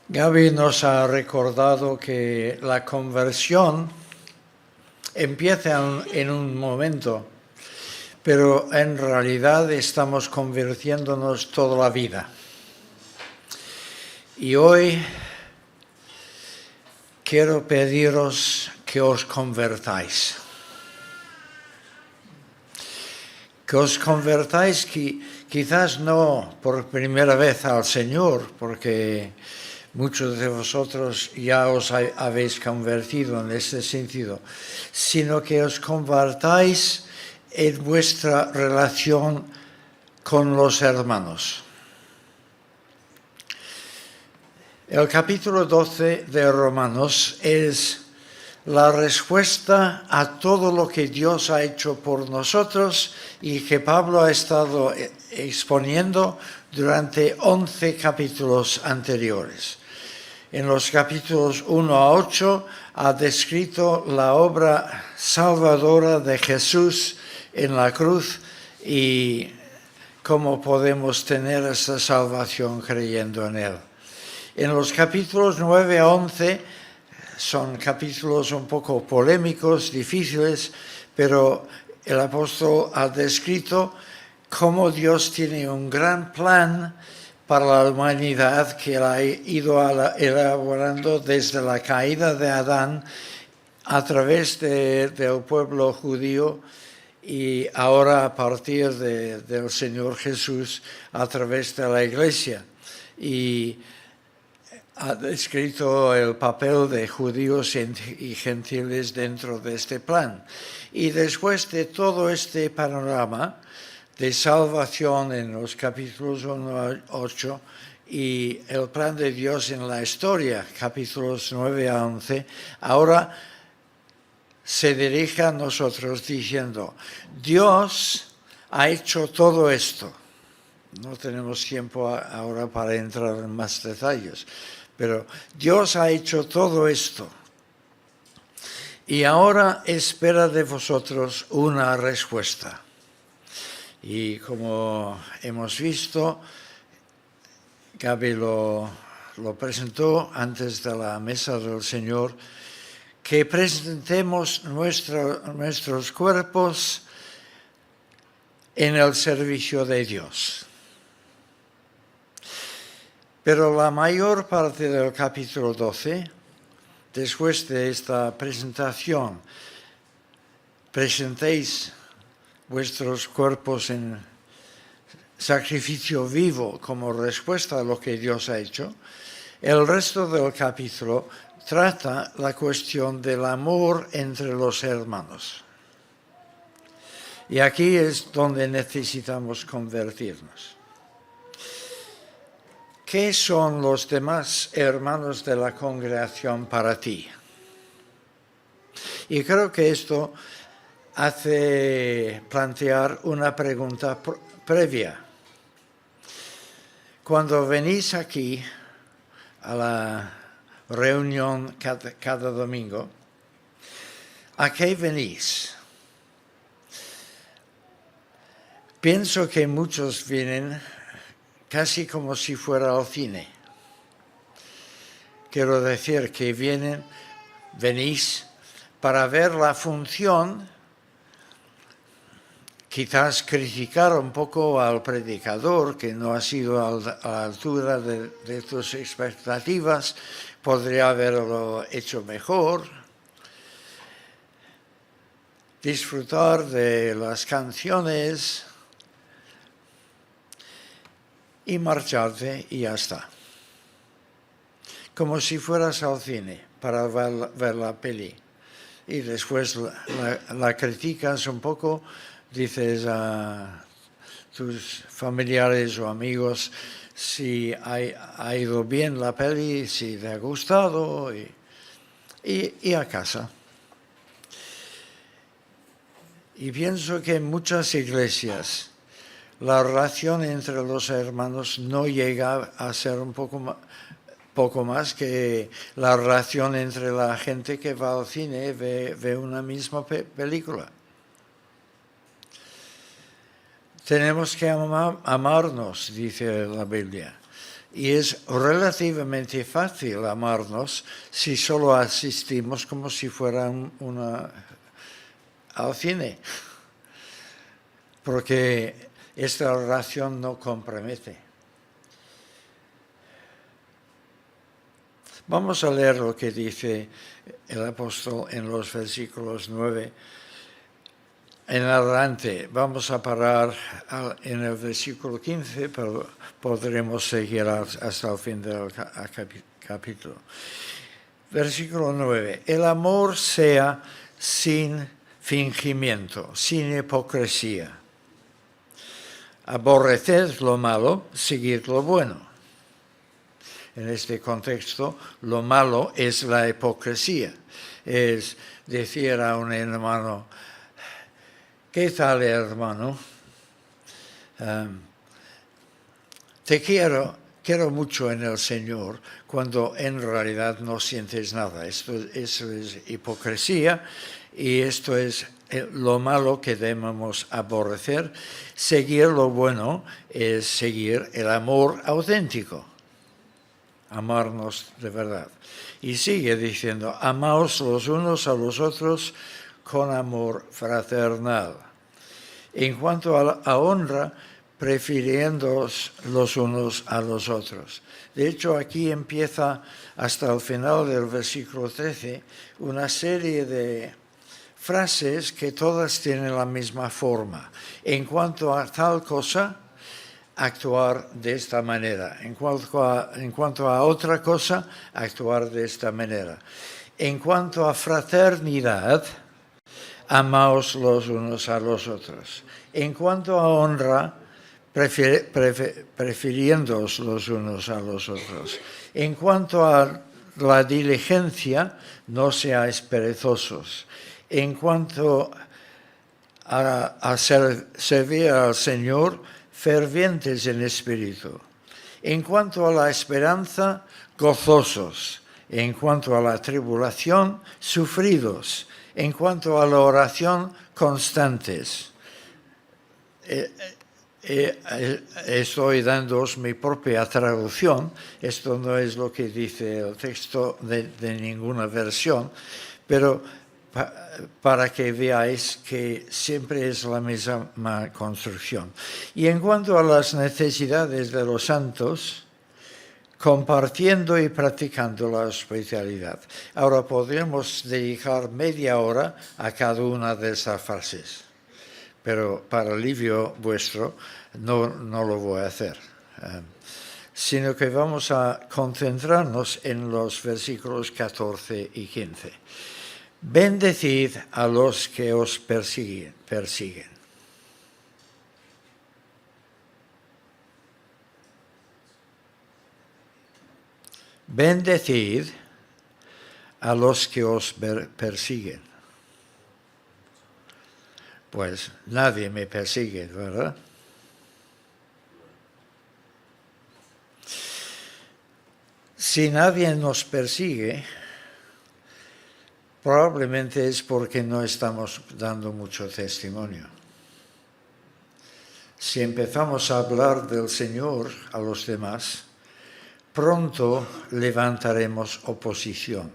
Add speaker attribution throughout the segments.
Speaker 1: Gaby nos ha recordado que la conversión empieza en un momento, pero en realidad estamos convirtiéndonos toda la vida. Y hoy quiero pediros que os convertáis. Que os convertáis, quizás no por primera vez al Señor, porque muchos de vosotros ya os habéis convertido en ese sentido, sino que os convertáis en vuestra relación con los hermanos. El capítulo 12 de Romanos es la respuesta a todo lo que Dios ha hecho por nosotros y que Pablo ha estado exponiendo durante 11 capítulos anteriores. En los capítulos 1 a 8 ha descrito la obra salvadora de Jesús en la cruz y cómo podemos tener esa salvación creyendo en Él. En los capítulos 9 a 11 son capítulos un poco polémicos, difíciles, pero el apóstol ha descrito cómo Dios tiene un gran plan para la humanidad que él ha ido elaborando desde la caída de Adán a través del pueblo judío y ahora a partir del Señor Jesús a través de la Iglesia. Y ha descrito el papel de judíos y gentiles dentro de este plan. Y después de todo este panorama de salvación en los capítulos 1 a 8 y el plan de Dios en la historia, capítulos 9 a 11, ahora se dirige a nosotros diciendo, Dios ha hecho todo esto. No tenemos tiempo ahora para entrar en más detalles, pero Dios ha hecho todo esto. Y ahora espera de vosotros una respuesta. Y como hemos visto, Gaby lo presentó antes de la mesa del Señor, que presentemos nuestros cuerpos en el servicio de Dios. Pero la mayor parte del capítulo 12, después de esta presentación, presentéis vuestros cuerpos en sacrificio vivo como respuesta a lo que Dios ha hecho, el resto del capítulo trata la cuestión del amor entre los hermanos. Y aquí es donde necesitamos convertirnos. ¿Qué son los demás hermanos de la congregación para ti? Y creo que esto hace plantear una pregunta previa. Cuando venís aquí a la reunión cada domingo, ¿a qué venís? Pienso que muchos vienen casi como si fuera al cine. Quiero decir que venís para ver la función, quizás criticar un poco al predicador que no ha sido a la altura de tus expectativas, podría haberlo hecho mejor, disfrutar de las canciones y marcharte y ya está. Como si fueras al cine para ver la peli. Y después la criticas un poco, dices a tus familiares o amigos si ha ido bien la peli, si te ha gustado y a casa. Y pienso que en muchas iglesias la relación entre los hermanos no llega a ser un poco más que la relación entre la gente que va al cine y ve una misma película. Tenemos que amarnos, dice la Biblia. Y es relativamente fácil amarnos si solo asistimos como si fuera al cine. Porque esta oración no compromete. Vamos a leer lo que dice el apóstol en los versículos 9 en adelante. Vamos a parar en el versículo 15, pero podremos seguir hasta el fin del capítulo. Versículo 9. El amor sea sin fingimiento, sin hipocresía. Aborreced lo malo, seguid lo bueno. En este contexto, lo malo es la hipocresía. Es decir a un hermano, ¿qué tal, hermano? Te quiero mucho en el Señor, cuando en realidad no sientes nada. Eso es hipocresía y esto es lo malo que debemos aborrecer. Seguir lo bueno es seguir el amor auténtico. Amarnos de verdad. Y sigue diciendo, amaos los unos a los otros con amor fraternal. En cuanto a honra, prefiriéndoos los unos a los otros. De hecho, aquí empieza hasta el final del versículo 13 una serie de frases que todas tienen la misma forma. En cuanto a tal cosa, actuar de esta manera. En cuanto a otra cosa, actuar de esta manera. En cuanto a fraternidad, amaos los unos a los otros. En cuanto a honra, prefiriéndoos los unos a los otros. En cuanto a la diligencia, no seáis perezosos. En cuanto a servir al Señor, fervientes en espíritu. En cuanto a la esperanza, gozosos. En cuanto a la tribulación, sufridos. En cuanto a la oración, constantes. Estoy dándoos mi propia traducción. Esto no es lo que dice el texto de ninguna versión, pero para que veáis que siempre es la misma construcción. Y en cuanto a las necesidades de los santos, compartiendo y practicando la hospitalidad. Ahora podríamos dedicar media hora a cada una de esas frases, pero para alivio vuestro no lo voy a hacer, sino que vamos a concentrarnos en los versículos 14 y 15. Bendecid a los que os persiguen. Bendecid a los que os persiguen. Pues nadie me persigue, ¿verdad? Si nadie nos persigue, probablemente es porque no estamos dando mucho testimonio. Si empezamos a hablar del Señor a los demás, pronto levantaremos oposición.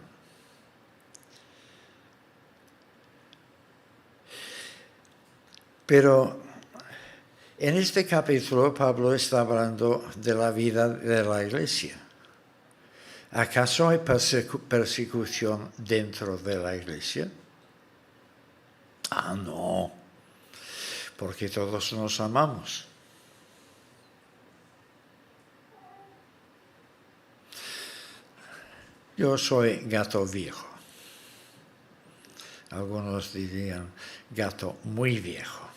Speaker 1: Pero en este capítulo Pablo está hablando de la vida de la iglesia. ¿Acaso hay persecución dentro de la iglesia? No, porque todos nos amamos. Yo soy gato viejo. Algunos dirían gato muy viejo.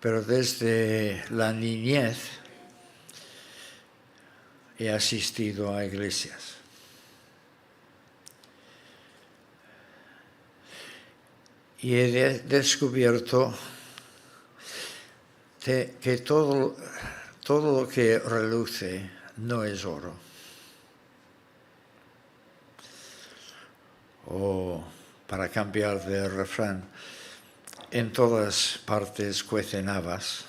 Speaker 1: Pero desde la niñez he asistido a iglesias. Y he descubierto que todo lo que reluce no es oro. O, para cambiar de refrán, en todas partes cuecen habas.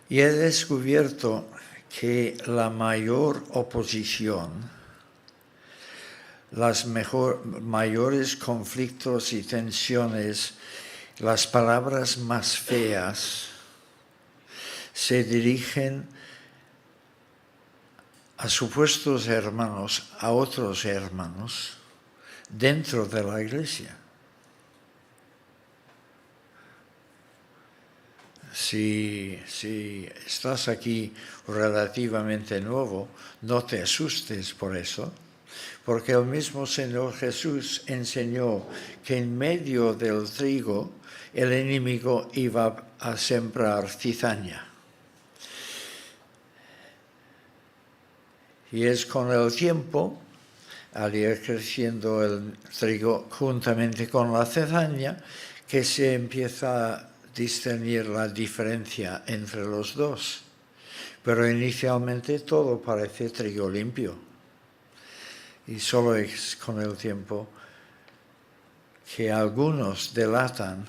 Speaker 1: Y he descubierto que la mayor oposición, los mayores conflictos y tensiones, las palabras más feas, se dirigen a supuestos hermanos, a otros hermanos, dentro de la iglesia. Si estás aquí relativamente nuevo, no te asustes por eso, porque el mismo Señor Jesús enseñó que en medio del trigo el enemigo iba a sembrar cizaña. Y es con el tiempo, al ir creciendo el trigo juntamente con la cizaña, que se empieza a discernir la diferencia entre los dos. Pero inicialmente todo parece trigo limpio. Y solo es con el tiempo que algunos delatan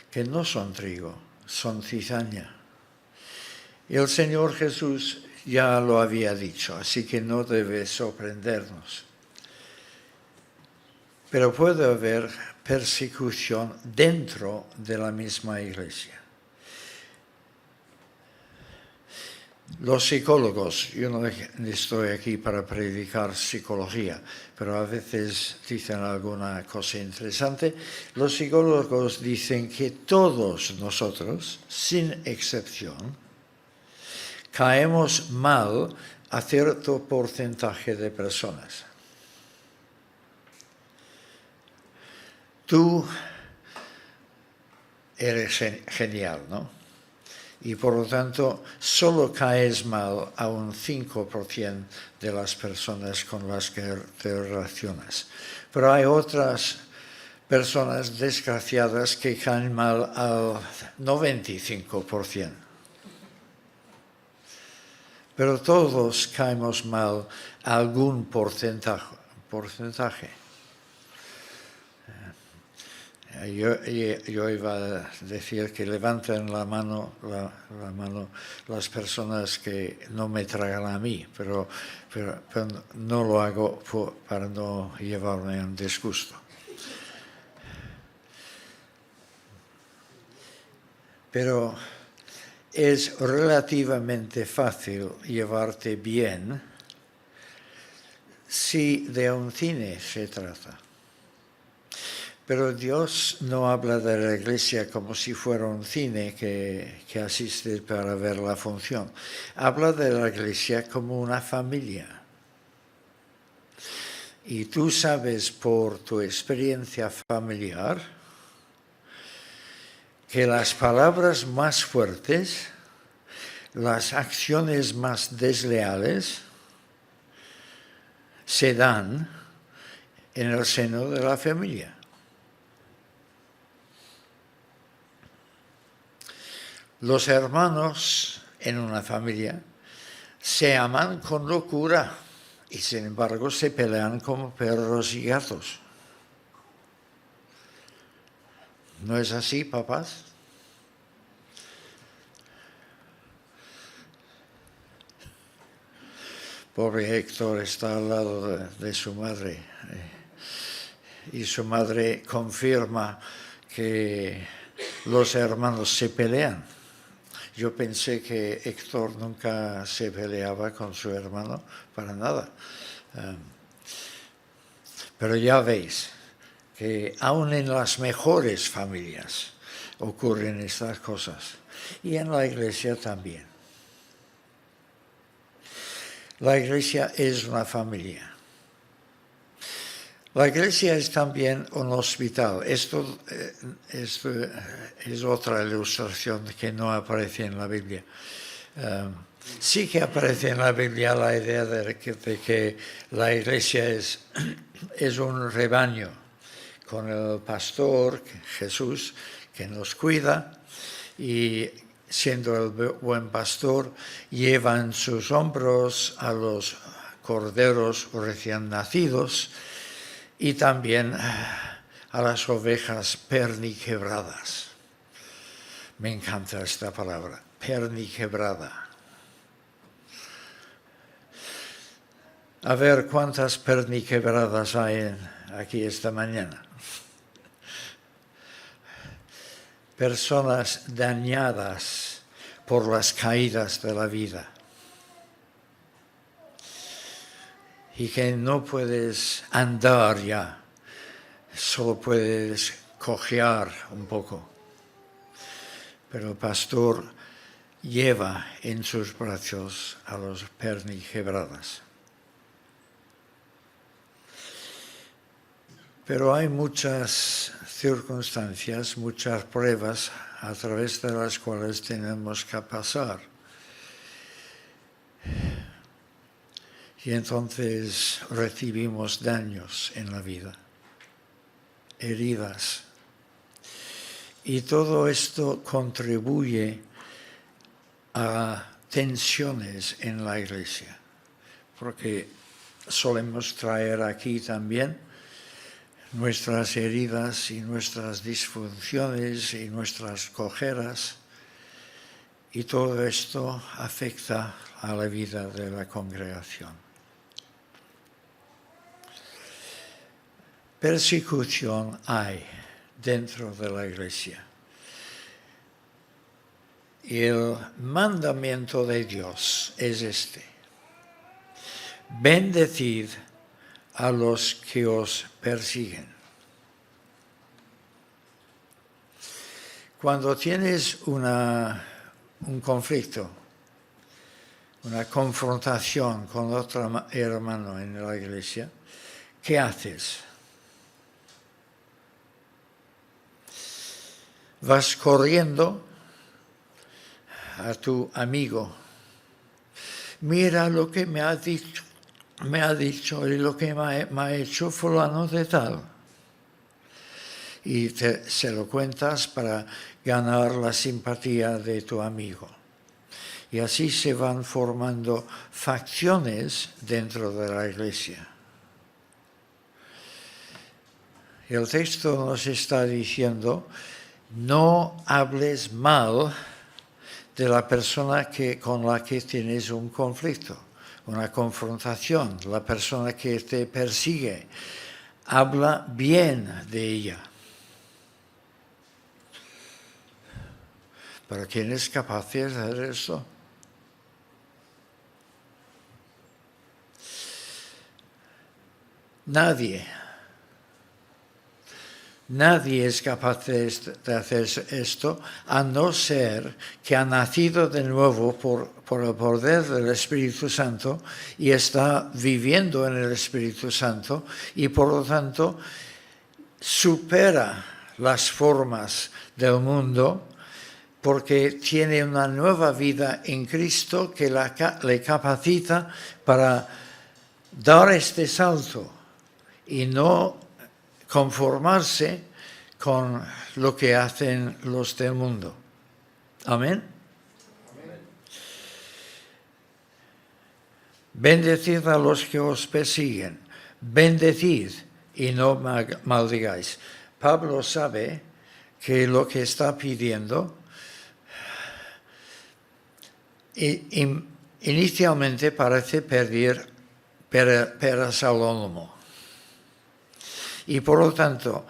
Speaker 1: que no son trigo, son cizaña. Y el Señor Jesús ya lo había dicho, así que no debe sorprendernos. Pero puede haber persecución dentro de la misma iglesia. Los psicólogos, yo no estoy aquí para predicar psicología, pero a veces dicen alguna cosa interesante. Los psicólogos dicen que todos nosotros, sin excepción, caemos mal a cierto porcentaje de personas. Tú eres genial, ¿no? Y por lo tanto, solo caes mal a un 5% de las personas con las que te relacionas. Pero hay otras personas desgraciadas que caen mal al 95%. Pero todos caemos mal a algún porcentaje. Yo iba a decir que levanten la mano las personas que no me tragan a mí, pero no lo hago para no llevarme a un disgusto. Pero es relativamente fácil llevarte bien si de un cine se trata. Pero Dios no habla de la iglesia como si fuera un cine que asiste para ver la función. Habla de la iglesia como una familia. Y tú sabes por tu experiencia familiar que las palabras más fuertes, las acciones más desleales, se dan en el seno de la familia. Los hermanos en una familia se aman con locura y sin embargo se pelean como perros y gatos. ¿No es así, papás? Pobre Héctor está al lado de su madre y su madre confirma que los hermanos se pelean. Yo pensé que Héctor nunca se peleaba con su hermano, para nada. Pero ya veis que aún en las mejores familias ocurren estas cosas. Y en la iglesia también. La iglesia es una familia. La iglesia es también un hospital. Esto es otra ilustración que no aparece en la Biblia. Sí que aparece en la Biblia la idea de que la iglesia es un rebaño con el pastor, Jesús, que nos cuida y siendo el buen pastor lleva en sus hombros a los corderos recién nacidos y también a las ovejas perniquebradas. Me encanta esta palabra, perniquebrada. A ver cuántas perniquebradas hay aquí esta mañana. Personas dañadas por las caídas de la vida y que no puedes andar ya, solo puedes cojear un poco. Pero el pastor lleva en sus brazos a los perniquebradas. Pero hay muchas circunstancias, muchas pruebas a través de las cuales tenemos que pasar. Y entonces recibimos daños en la vida, heridas. Y todo esto contribuye a tensiones en la iglesia, porque solemos traer aquí también nuestras heridas y nuestras disfunciones y nuestras cojeras, y todo esto afecta a la vida de la congregación. Persecución hay dentro de la iglesia. Y el mandamiento de Dios es este: bendecid a los que os persiguen. Cuando tienes un conflicto, una confrontación con otro hermano en la iglesia, ¿qué haces? Vas corriendo a tu amigo. Mira lo que me ha dicho y lo que me ha hecho fulano de tal. Y se lo cuentas para ganar la simpatía de tu amigo. Y así se van formando facciones dentro de la iglesia. Y el texto nos está diciendo: no hables mal de la persona con la que tienes un conflicto, una confrontación, la persona que te persigue. Habla bien de ella. ¿Pero quién es capaz de hacer eso? Nadie. Nadie es capaz de hacer esto, a no ser que ha nacido de nuevo por el poder del Espíritu Santo y está viviendo en el Espíritu Santo y por lo tanto supera las formas del mundo porque tiene una nueva vida en Cristo que le capacita para dar este salto y no conformarse con lo que hacen los del mundo. Amén. Bendecid a los que os persiguen. Bendecid y no maldigáis. Pablo sabe que lo que está pidiendo inicialmente parece pedir peras al olmo. Y por lo tanto,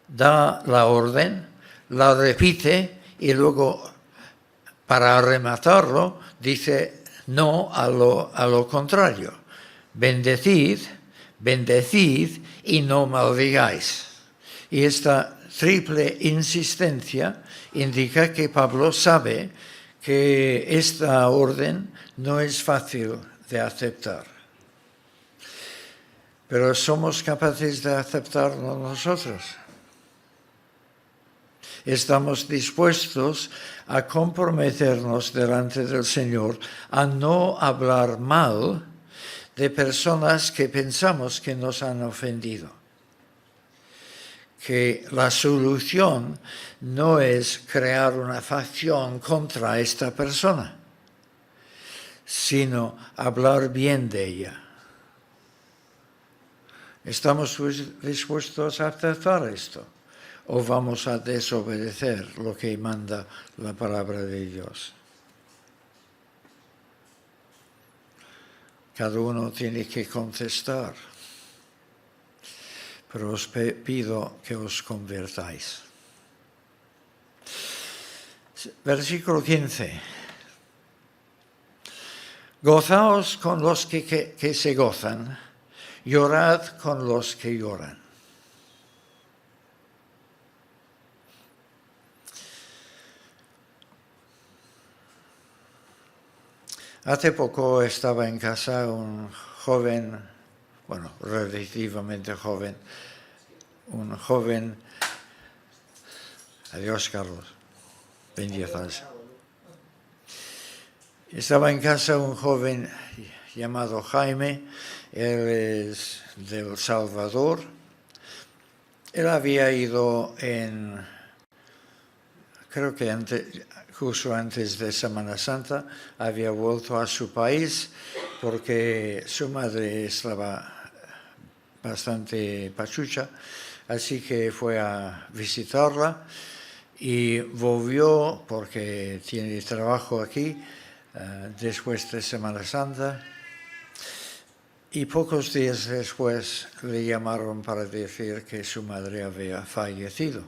Speaker 1: da la orden, la repite y luego, para rematarlo, dice no a lo contrario. Bendecid y no maldigáis. Y esta triple insistencia indica que Pablo sabe que esta orden no es fácil de aceptar. Pero somos capaces de aceptarlo nosotros. Estamos dispuestos a comprometernos delante del Señor a no hablar mal de personas que pensamos que nos han ofendido. Que la solución no es crear una facción contra esta persona, sino hablar bien de ella. ¿Estamos dispuestos a aceptar esto? ¿O vamos a desobedecer lo que manda la palabra de Dios? Cada uno tiene que contestar. Pero os pido que os convertáis. Versículo 15. Gozaos con los que se gozan, llorad con los que lloran. Hace poco estaba en casa un joven, bueno, relativamente joven, un joven, adiós Carlos, bendiciones. Estaba en casa un joven llamado Jaime, él es del Salvador. Él había ido creo que justo antes de Semana Santa, había vuelto a su país porque su madre estaba bastante pachucha, así que fue a visitarla y volvió porque tiene trabajo aquí después de Semana Santa. Y pocos días después le llamaron para decir que su madre había fallecido.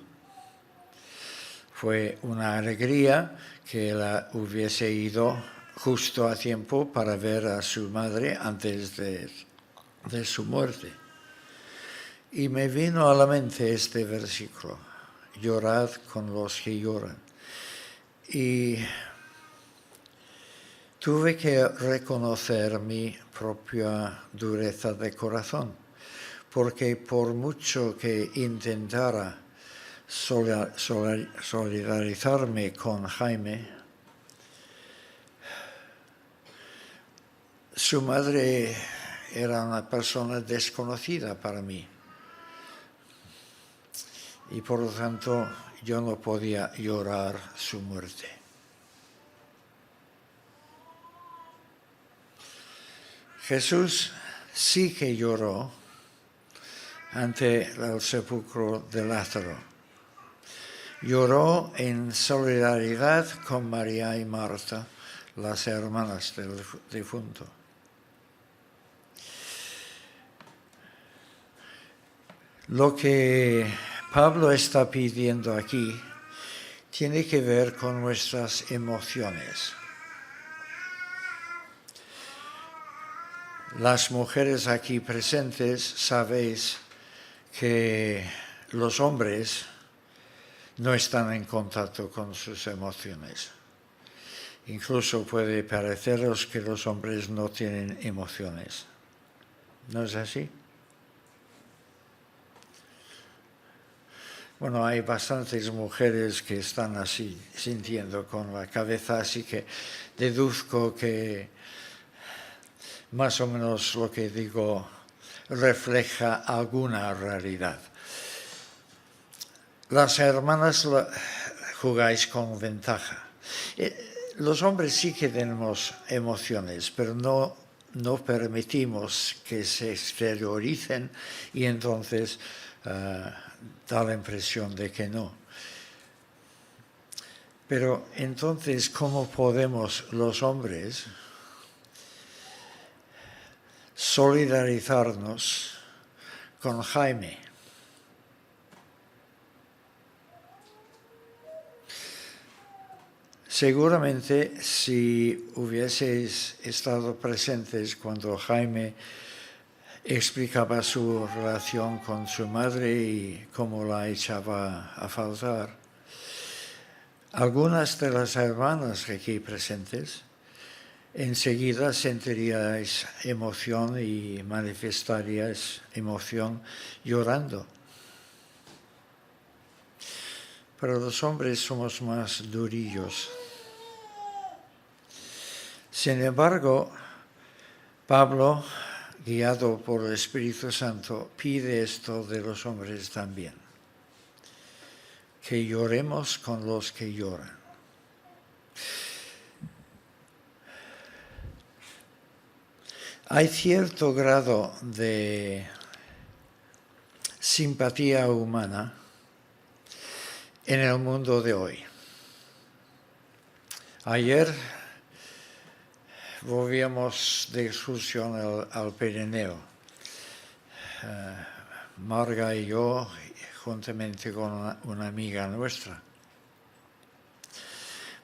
Speaker 1: Fue una alegría que él hubiese ido justo a tiempo para ver a su madre antes de su muerte. Y me vino a la mente este versículo, llorad con los que lloran. Y tuve que reconocer mi propia dureza de corazón, porque por mucho que intentara solidarizarme con Jaime, su madre era una persona desconocida para mí y por lo tanto yo no podía llorar su muerte. Jesús sí que lloró ante el sepulcro de Lázaro. Lloró en solidaridad con María y Marta, las hermanas del difunto. Lo que Pablo está pidiendo aquí tiene que ver con nuestras emociones. Las mujeres aquí presentes sabéis que los hombres no están en contacto con sus emociones. Incluso puede pareceros que los hombres no tienen emociones. ¿No es así? Bueno, hay bastantes mujeres que están así, sintiendo con la cabeza, así que deduzco que más o menos lo que digo refleja alguna realidad. Las hermanas jugáis con ventaja. Los hombres sí que tenemos emociones, pero no permitimos que se exterioricen y entonces da la impresión de que no. Pero entonces, ¿cómo podemos los hombres solidarizarnos con Jaime? Seguramente si hubieseis estado presentes cuando Jaime explicaba su relación con su madre y cómo la echaba a faltar, algunas de las hermanas aquí presentes enseguida sentiríais emoción y manifestaríais emoción llorando. Pero los hombres somos más durillos. Sin embargo, Pablo, guiado por el Espíritu Santo, pide esto de los hombres también, que lloremos con los que lloran. Hay cierto grado de simpatía humana en el mundo de hoy. Ayer volvíamos de excursión al Pirineo. Marga y yo, juntamente con una amiga nuestra.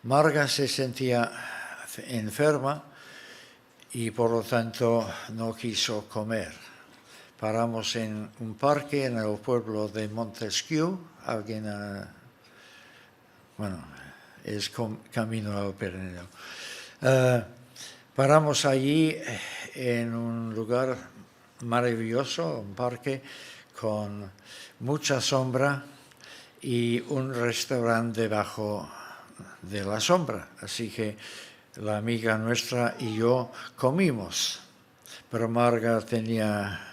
Speaker 1: Marga se sentía enferma y por lo tanto no quiso comer. Paramos en un parque en el pueblo de Montesquieu. Es camino al Pirineo. Paramos allí en un lugar maravilloso, un parque con mucha sombra y un restaurante debajo de la sombra. Así que la amiga nuestra y yo comimos, pero Marga tenía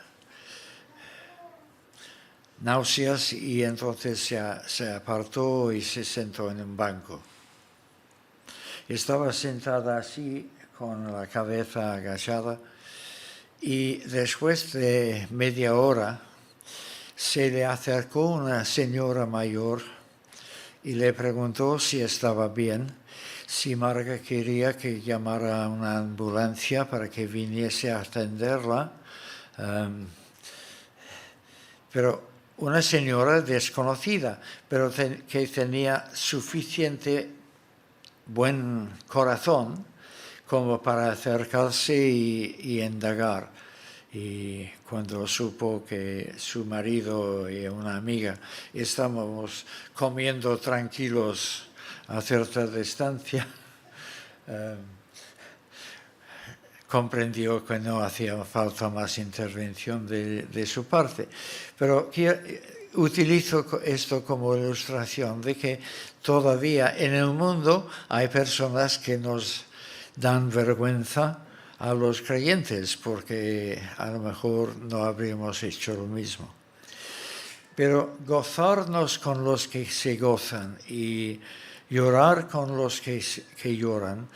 Speaker 1: náuseas y entonces se apartó y se sentó en un banco. Estaba sentada así, con la cabeza agachada, y después de media hora se le acercó una señora mayor y le preguntó si estaba bien, si Marga quería que llamara a una ambulancia para que viniese a atenderla. Pero una señora desconocida, pero que tenía suficiente buen corazón como para acercarse y indagar. Y cuando supo que su marido y una amiga estábamos comiendo tranquilos a cierta distancia, comprendió que no hacía falta más intervención de su parte. Pero utilizo esto como ilustración de que todavía en el mundo hay personas que nos dan vergüenza a los creyentes, porque a lo mejor no habríamos hecho lo mismo. Pero gozarnos con los que se gozan y llorar con los que lloran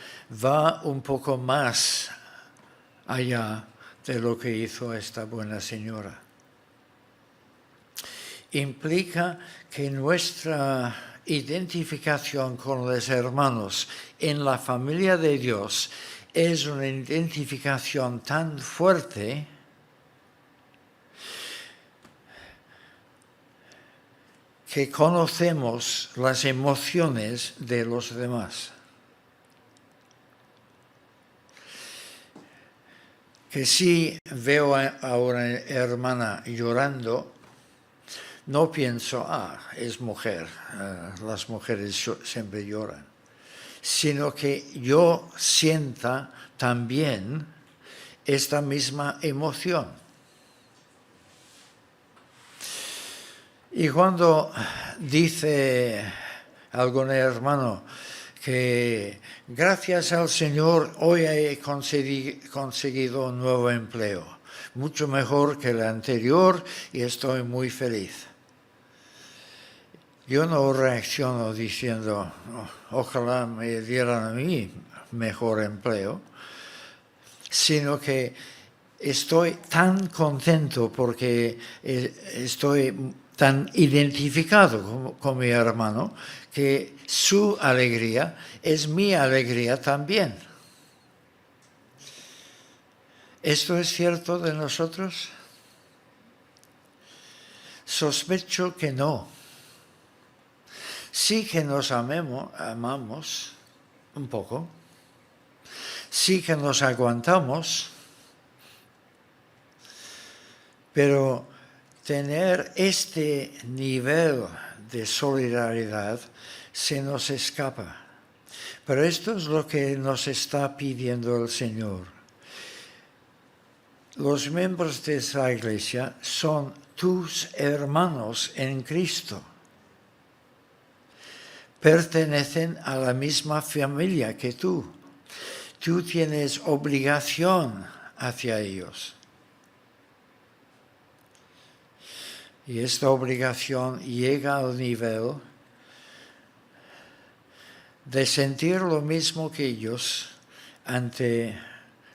Speaker 1: va un poco más allá de lo que hizo esta buena señora. Implica que nuestra identificación con los hermanos en la familia de Dios es una identificación tan fuerte que conocemos las emociones de los demás. Que si veo a una hermana llorando, no pienso, es mujer, las mujeres siempre lloran, sino que yo sienta también esta misma emoción. Y cuando dice algún hermano que gracias al Señor hoy he conseguido un nuevo empleo, mucho mejor que el anterior y estoy muy feliz. Yo no reacciono diciendo, ojalá me dieran a mí mejor empleo, sino que estoy tan contento porque estoy tan identificado con mi hermano que su alegría es mi alegría también. ¿Esto es cierto de nosotros? Sospecho que no. Sí que nos amamos un poco, sí que nos aguantamos, pero tener este nivel de solidaridad se nos escapa. Pero esto es lo que nos está pidiendo el Señor. Los miembros de esta iglesia son tus hermanos en Cristo. Pertenecen a la misma familia que tú. Tú tienes obligación hacia ellos. Y esta obligación llega al nivel de sentir lo mismo que ellos ante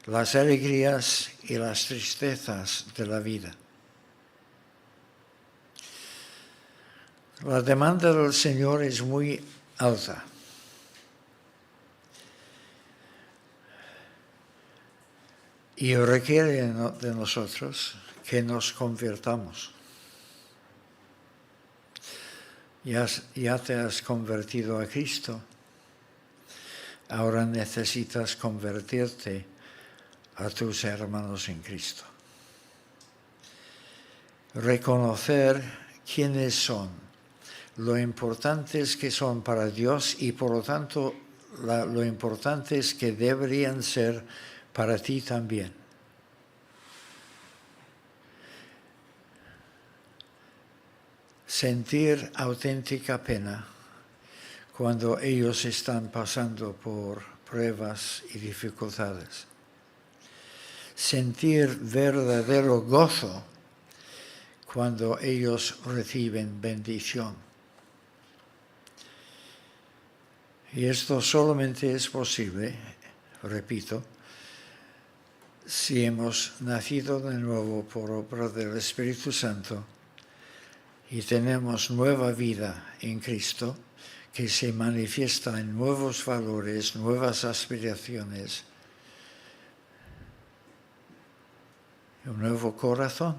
Speaker 1: las alegrías y las tristezas de la vida. La demanda del Señor es muy alta. Y requiere de nosotros que nos convirtamos. Ya te has convertido a Cristo. Ahora necesitas convertirte a tus hermanos en Cristo. Reconocer quiénes son, lo importantes que son para Dios y por lo tanto lo importantes que deberían ser para ti también. Sentir auténtica pena cuando ellos están pasando por pruebas y dificultades. Sentir verdadero gozo cuando ellos reciben bendición. Y esto solamente es posible, repito, si hemos nacido de nuevo por obra del Espíritu Santo y tenemos nueva vida en Cristo, que se manifiesta en nuevos valores, nuevas aspiraciones, un nuevo corazón.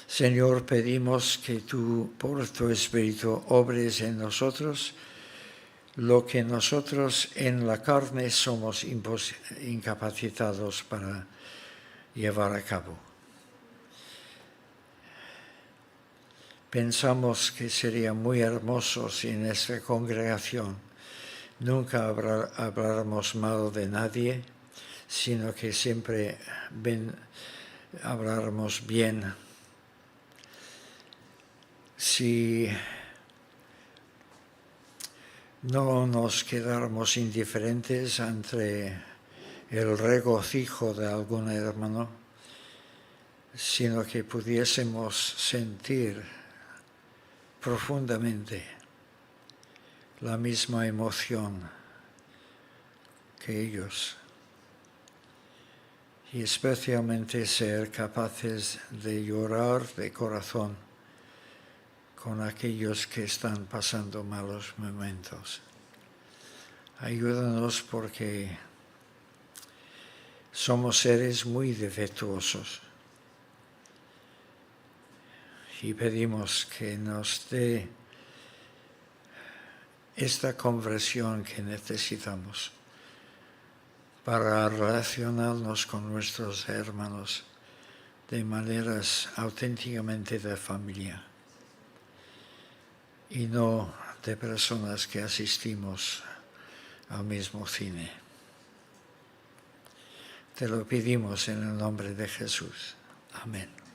Speaker 1: Señor, pedimos que tú, por tu Espíritu, obres en nosotros lo que nosotros en la carne somos incapacitados para llevar a cabo. Pensamos que sería muy hermoso si en nuestra congregación nunca habláramos mal de nadie, sino que siempre habláramos bien. Si no nos quedáramos indiferentes ante el regocijo de algún hermano, sino que pudiésemos sentir profundamente la misma emoción que ellos y especialmente ser capaces de llorar de corazón con aquellos que están pasando malos momentos. Ayúdanos porque somos seres muy defectuosos y pedimos que nos dé esta conversión que necesitamos para relacionarnos con nuestros hermanos de maneras auténticamente de familia y no de personas que asistimos al mismo cine. Te lo pedimos en el nombre de Jesús. Amén.